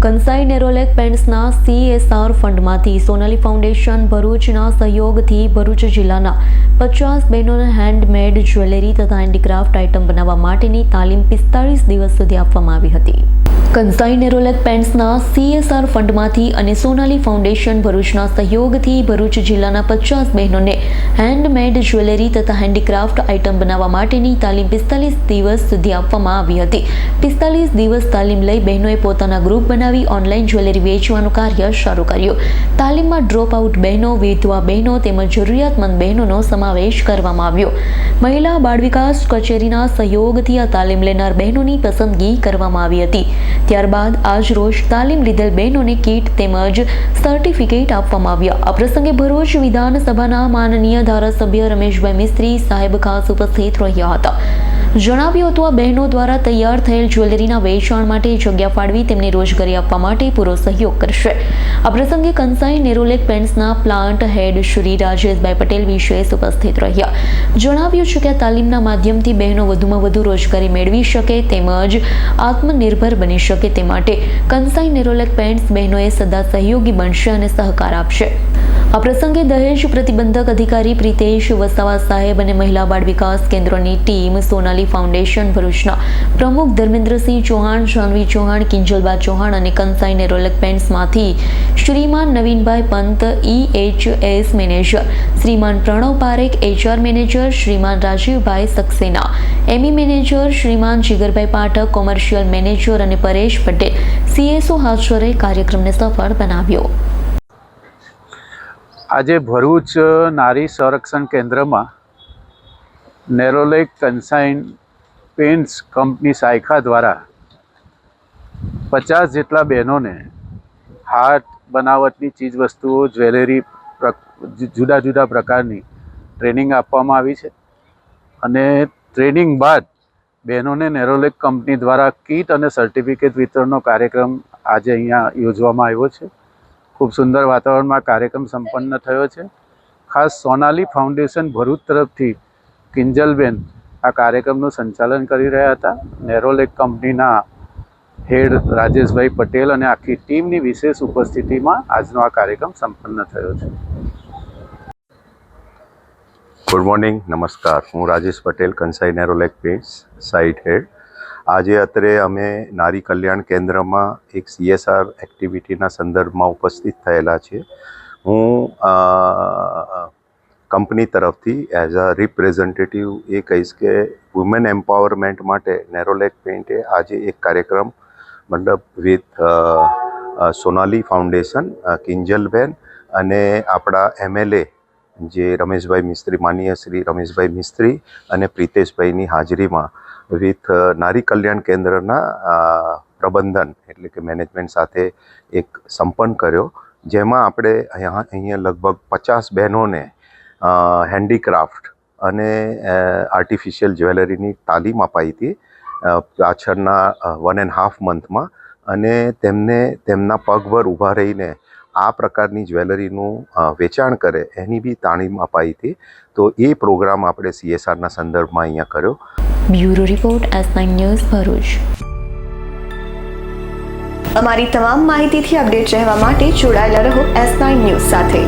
કંસાઈ Nerolac પેન્ટ્સના CSR ફંડમાંથી Sonali foundation ભરૂચના સહયોગથી ભરૂચ જિલ્લાના 50 બહેનોને હેન્ડમેડ જ્વેલરી તથા હેન્ડીક્રાફ્ટ આઇટમ બનાવવા માટેની તાલીમ 45 દિવસ સુધી આપવામાં આવી હતી. કંસાઈ નેરોલેક પેન્ટ્સના CSR ફંડમાંથી અને સોનાલી ફાઉન્ડેશન ભરૂચના સહયોગથી ભરૂચ જિલ્લાના 50 બહેનોને હેન્ડમેડ જ્વેલરી તથા હેન્ડીક્રાફ્ટ આઇટમ બનાવવા માટેની તાલીમ 45 દિવસ સુધી આપવામાં આવી હતી. 45 દિવસ તાલીમ લઈ બહેનોએ પોતાના ગ્રુપ બનાવી ઓનલાઈન જ્વેલરી વેચવાનું કાર્ય શરૂ કર્યું. તાલીમમાં ડ્રોપ આઉટ બહેનો, વિધવા બહેનો તેમજ જરૂરિયાતમંદ બહેનોનો સમાવેશ કરવામાં આવ્યો. મહિલા બાળ વિકાસ કચેરીના સહયોગથી આ તાલીમ લેનાર બહેનોની પસંદગી કરવામાં આવી હતી. ત્યારબાદ આજ રોજ તાલીમ લીધેલ બહેનોને કીટ તેમજ સર્ટિફિકેટ આપવામાં આવ્યા. આ પ્રસંગે ભરૂચ વિધાનસભાના માનનીય ધારાસભ્ય રમેશભાઈ મિસ્ત્રી સાહેબ ખાસ ઉપસ્થિત રહ્યા હતા. જણાવ્યું હતું, આ બહેનો દ્વારા તૈયાર થયેલ જ્વેલરીના વેચાણ માટે જગ્યા ફાળવી તેમને રોજગારી આપવા માટે પૂરો સહયોગ કરશે. આ પ્રસંગે કંસાઈ નેરોલેક પેન્ટ્સના પ્લાન્ટ હેડ શ્રી રાજેશભાઈ પટેલ વિશેષ ઉપસ્થિત રહ્યા. જણાવ્યું છે કે આ તાલીમના માધ્યમથી બહેનો વધુમાં વધુ રોજગારી મેળવી શકે તેમજ આત્મનિર્ભર બની શકે તે માટે કંસાઈ નેરોલેક પેન્ટ્સ બહેનોએ સદા સહયોગી બનશે અને સહકાર આપશે. આ પ્રસંગે દહેજ પ્રતિબંધક અધિકારી પ્રિતેશ વસાવા સાહેબ અને મહિલા બાળ વિકાસ કેન્દ્રની ટીમ, સોનાલી ફાઉન્ડેશન ભરૂચના પ્રમુખ ધર્મેન્દ્રસિંહ ચૌહાણ, જાનવી ચૌહાણ, કિંજલબા ચૌહાણ અને કંસાઈ નેરોલેક પેન્ટ્સમાંથી શ્રીમાન નવીનભાઈ પંત EHS મેનેજર, શ્રીમાન પ્રણવ પારેખ HR મેનેજર, શ્રીમાન રાજીવભાઈ સક્સેના ME મેનેજર, શ્રીમાન જીગરભાઈ પાઠક કોમર્શિયલ મેનેજર અને પરેશ પટેલ CSO હાજરે કાર્યક્રમને સફળ બનાવ્યો. આજે ભરૂચ નારી સંરક્ષણ કેન્દ્રમાં નેરોલેક કંસાઇન પેન્ટ્સ કંપની શાખા દ્વારા 50 જેટલા બહેનોને હાથ બનાવટની ચીજવસ્તુઓ, જ્વેલરી, જુદા જુદા પ્રકારની ટ્રેનિંગ આપવામાં આવી છે. અને ટ્રેનિંગ બાદ બહેનોને નેરોલેક કંપની દ્વારા કીટ અને સર્ટિફિકેટ વિતરણનો કાર્યક્રમ આજે અહીંયા યોજવામાં આવ્યો છે. ખૂબ સુંદર વાતાવરણમાં કાર્યક્રમ સંપન્ન થયો છે. ખાસ સોનાલી ફાઉન્ડેશન ભરૂચ તરફથી કિંજલબેન આ કાર્યક્રમનું સંચાલન કરી રહ્યા હતા. નેરોલેક કંપનીના હેડ રાજેશભાઈ પટેલ અને આખી ટીમની વિશેષ ઉપસ્થિતિમાં આજનો આ કાર્યક્રમ સંપન્ન થયો છે. ગુડ મોર્નિંગ, નમસ્કાર. હું રાજેશ પટેલ, કંસાઈ નેરોલેક પેન્ટ્સ સાઇટ હેડ. આજે અત્રે અમે નારી કલ્યાણ કેન્દ્રમાં એક CSR એક્ટિવિટીના સંદર્ભમાં ઉપસ્થિત થયેલા છે. હું કંપની તરફથી એઝ અ રિપ્રેઝેન્ટેટિવ એ કહીશ કે વુમેન એમ્પાવરમેન્ટ માટે નેરોલેક પેન્ટે આજે એક કાર્યક્રમ મતલબ વિથ સોનાલી ફાઉન્ડેશન, કિંજલબેન અને આપણા MLA જે રમેશભાઈ મિસ્ત્રી, માનનીય શ્રી રમેશભાઈ મિસ્ત્રી અને પ્રિતેશભાઈની હાજરીમાં વિથ નારી કલ્યાણ કેન્દ્રના પ્રબંધન એટલે કે મેનેજમેન્ટ સાથે એક સંપન્ન કર્યો, જેમાં આપણે અહીંયા લગભગ 50 બહેનોને હેન્ડીક્રાફ્ટ અને આર્ટિફિશિયલ જ્વેલરીની તાલીમ અપાઈ હતી પાછળના 1.5 મંથમાં. અને તેમને તેમના પગભર ઊભા રહીને આ પ્રકારની જ્વેલરીનું વેચાણ કરે એની બી તાલીમ અપાઈ હતી. તો એ પ્રોગ્રામ આપણે CSRના સંદર્ભમાં અહીંયા કર્યો. Bureau report S9 news Bharuch. અમારી તમામ માહિતીથી અપડેટ રહેવા માટે જોડાયેલા રહો S9 ન્યૂઝ સાથે.